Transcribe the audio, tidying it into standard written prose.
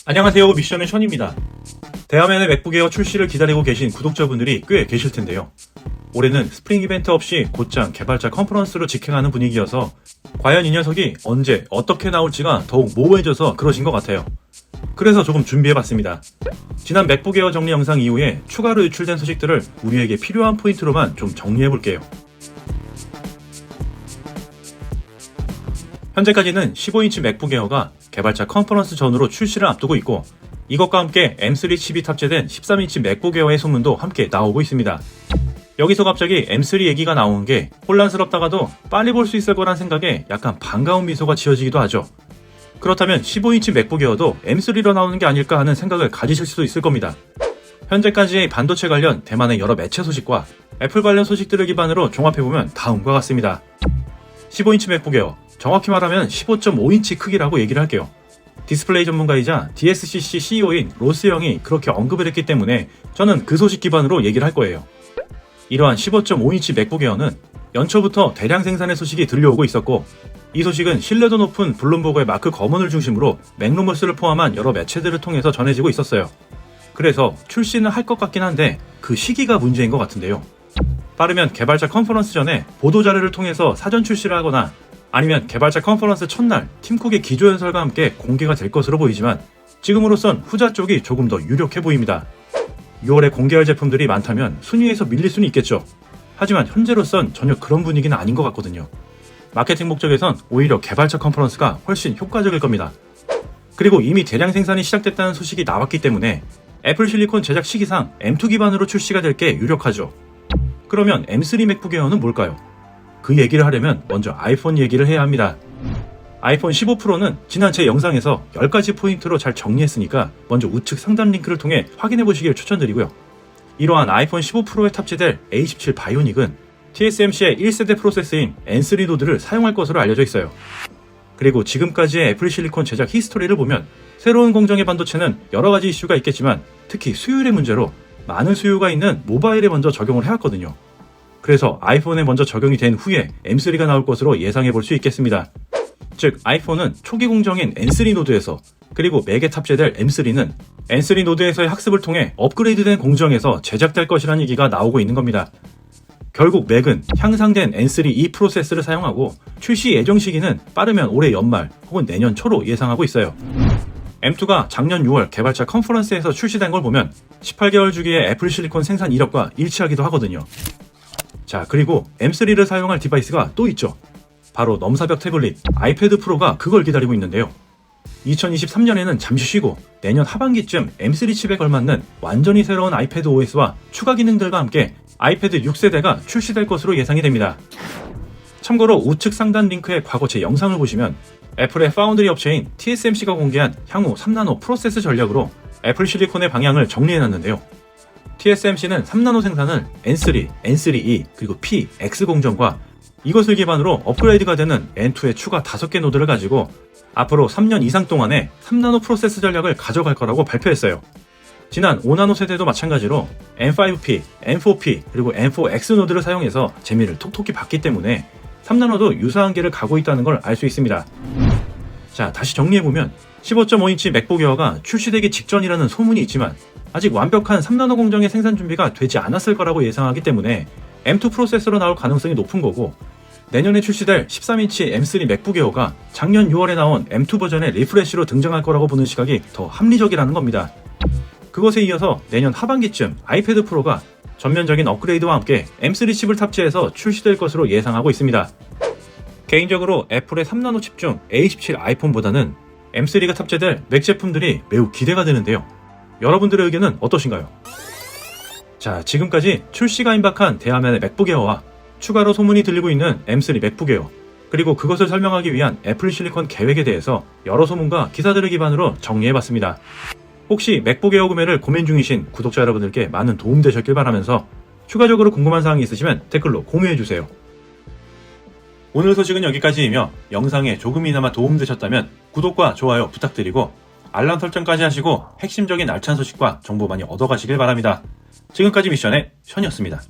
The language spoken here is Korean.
안녕하세요, 미션의 션입니다. 대화면의 맥북 에어 출시를 기다리고 계신 구독자분들이 꽤 계실 텐데요. 올해는 스프링 이벤트 없이 곧장 개발자 컨퍼런스로 직행하는 분위기여서 과연 이 녀석이 언제 어떻게 나올지가 더욱 모호해져서 그러신 것 같아요. 그래서 조금 준비해봤습니다. 지난 맥북 에어 정리 영상 이후에 추가로 유출된 소식들을 우리에게 필요한 포인트로만 좀 정리해볼게요. 현재까지는 15인치 맥북 에어가 개발자 컨퍼런스 전후로 출시를 앞두고 있고, 이것과 함께 M3 칩이 탑재된 13인치 맥북 에어의 소문도 함께 나오고 있습니다. 여기서 갑자기 M3 얘기가 나오는 게 혼란스럽다가도 빨리 볼 수 있을 거란 생각에 약간 반가운 미소가 지어지기도 하죠. 그렇다면 15인치 맥북 에어도 M3로 나오는 게 아닐까 하는 생각을 가지실 수도 있을 겁니다. 현재까지의 반도체 관련 대만의 여러 매체 소식과 애플 관련 소식들을 기반으로 종합해보면 다음과 같습니다. 15인치 맥북 에어, 정확히 말하면 15.5인치 크기라고 얘기를 할게요. 디스플레이 전문가이자 DSCC CEO인 로스 형이 그렇게 언급을 했기 때문에 저는 그 소식 기반으로 얘기를 할 거예요. 이러한 15.5인치 맥북 에어는 연초부터 대량 생산의 소식이 들려오고 있었고, 이 소식은 신뢰도 높은 블룸버그의 마크 거먼을 중심으로 맥루머스를 포함한 여러 매체들을 통해서 전해지고 있었어요. 그래서 출시는 할 것 같긴 한데 그 시기가 문제인 것 같은데요. 빠르면 개발자 컨퍼런스 전에 보도자료를 통해서 사전 출시를 하거나, 아니면 개발자 컨퍼런스 첫날 팀쿡의 기조연설과 함께 공개가 될 것으로 보이지만, 지금으로선 후자 쪽이 조금 더 유력해 보입니다. 6월에 공개할 제품들이 많다면 순위에서 밀릴 수는 있겠죠. 하지만 현재로선 전혀 그런 분위기는 아닌 것 같거든요. 마케팅 목적에선 오히려 개발자 컨퍼런스가 훨씬 효과적일 겁니다. 그리고 이미 대량 생산이 시작됐다는 소식이 나왔기 때문에 애플 실리콘 제작 시기상 M2 기반으로 출시가 될 게 유력하죠. 그러면 M3 맥북 에어는 뭘까요? 그 얘기를 하려면 먼저 아이폰 얘기를 해야 합니다. 아이폰 15 프로는 지난 제 영상에서 10가지 포인트로 잘 정리했으니까 먼저 우측 상단 링크를 통해 확인해 보시길 추천드리고요. 이러한 아이폰 15 프로에 탑재될 A17 바이오닉은 TSMC의 1세대 프로세스인 N3 노드를 사용할 것으로 알려져 있어요. 그리고 지금까지의 애플 실리콘 제작 히스토리를 보면 새로운 공정의 반도체는 여러가지 이슈가 있겠지만 특히 수율의 문제로 많은 수요가 있는 모바일에 먼저 적용을 해왔거든요. 그래서 아이폰에 먼저 적용이 된 후에 M3가 나올 것으로 예상해 볼 수 있겠습니다. 즉 아이폰은 초기 공정인 N3 노드에서, 그리고 맥에 탑재될 M3는 N3 노드에서의 학습을 통해 업그레이드된 공정에서 제작될 것이라는 얘기가 나오고 있는 겁니다. 결국 맥은 향상된 N3E 프로세스를 사용하고 출시 예정 시기는 빠르면 올해 연말 혹은 내년 초로 예상하고 있어요. M2가 작년 6월 개발자 컨퍼런스에서 출시된 걸 보면 18개월 주기의 애플 실리콘 생산 이력과 일치하기도 하거든요. 자, 그리고 M3를 사용할 디바이스가 또 있죠. 바로 넘사벽 태블릿 아이패드 프로가 그걸 기다리고 있는데요. 2023년에는 잠시 쉬고 내년 하반기쯤 M3 칩에 걸맞는 완전히 새로운 아이패드 OS와 추가 기능들과 함께 아이패드 6세대가 출시될 것으로 예상이 됩니다. 참고로 우측 상단 링크의 과거 제 영상을 보시면 애플의 파운드리 업체인 TSMC가 공개한 향후 3나노 프로세스 전략으로 애플 실리콘의 방향을 정리해놨는데요. TSMC는 3나노 생산을 N3, N3E, 그리고 P, X 공정과 이것을 기반으로 업그레이드가 되는 N2의 추가 5개 노드를 가지고 앞으로 3년 이상 동안에 3나노 프로세스 전략을 가져갈 거라고 발표했어요. 지난 5나노 세대도 마찬가지로 N5P, N4P, 그리고 N4X 노드를 사용해서 재미를 톡톡히 봤기 때문에 3나노도 유사한 길을 가고 있다는 걸 알 수 있습니다. 자, 다시 정리해보면 15.5인치 맥북 에어가 출시되기 직전이라는 소문이 있지만 아직 완벽한 3나노 공정의 생산 준비가 되지 않았을 거라고 예상하기 때문에 M2 프로세서로 나올 가능성이 높은 거고, 내년에 출시될 13인치 M3 맥북 에어가 작년 6월에 나온 M2 버전의 리프레쉬로 등장할 거라고 보는 시각이 더 합리적이라는 겁니다. 그것에 이어서 내년 하반기쯤 아이패드 프로가 전면적인 업그레이드와 함께 M3 칩을 탑재해서 출시될 것으로 예상하고 있습니다. 개인적으로 애플의 3나노 칩 중 A17 아이폰보다는 M3가 탑재될 맥 제품들이 매우 기대가 되는데요. 여러분들의 의견은 어떠신가요? 자, 지금까지 출시가 임박한 대화면의 맥북 에어와 추가로 소문이 들리고 있는 M3 맥북 에어, 그리고 그것을 설명하기 위한 애플 실리콘 계획에 대해서 여러 소문과 기사들을 기반으로 정리해봤습니다. 혹시 맥북 에어 구매를 고민 중이신 구독자 여러분들께 많은 도움 되셨길 바라면서 추가적으로 궁금한 사항이 있으시면 댓글로 공유해주세요. 오늘 소식은 여기까지이며 영상에 조금이나마 도움되셨다면 구독과 좋아요 부탁드리고 알람 설정까지 하시고 핵심적인 알찬 소식과 정보 많이 얻어가시길 바랍니다. 지금까지 미션의 션이었습니다.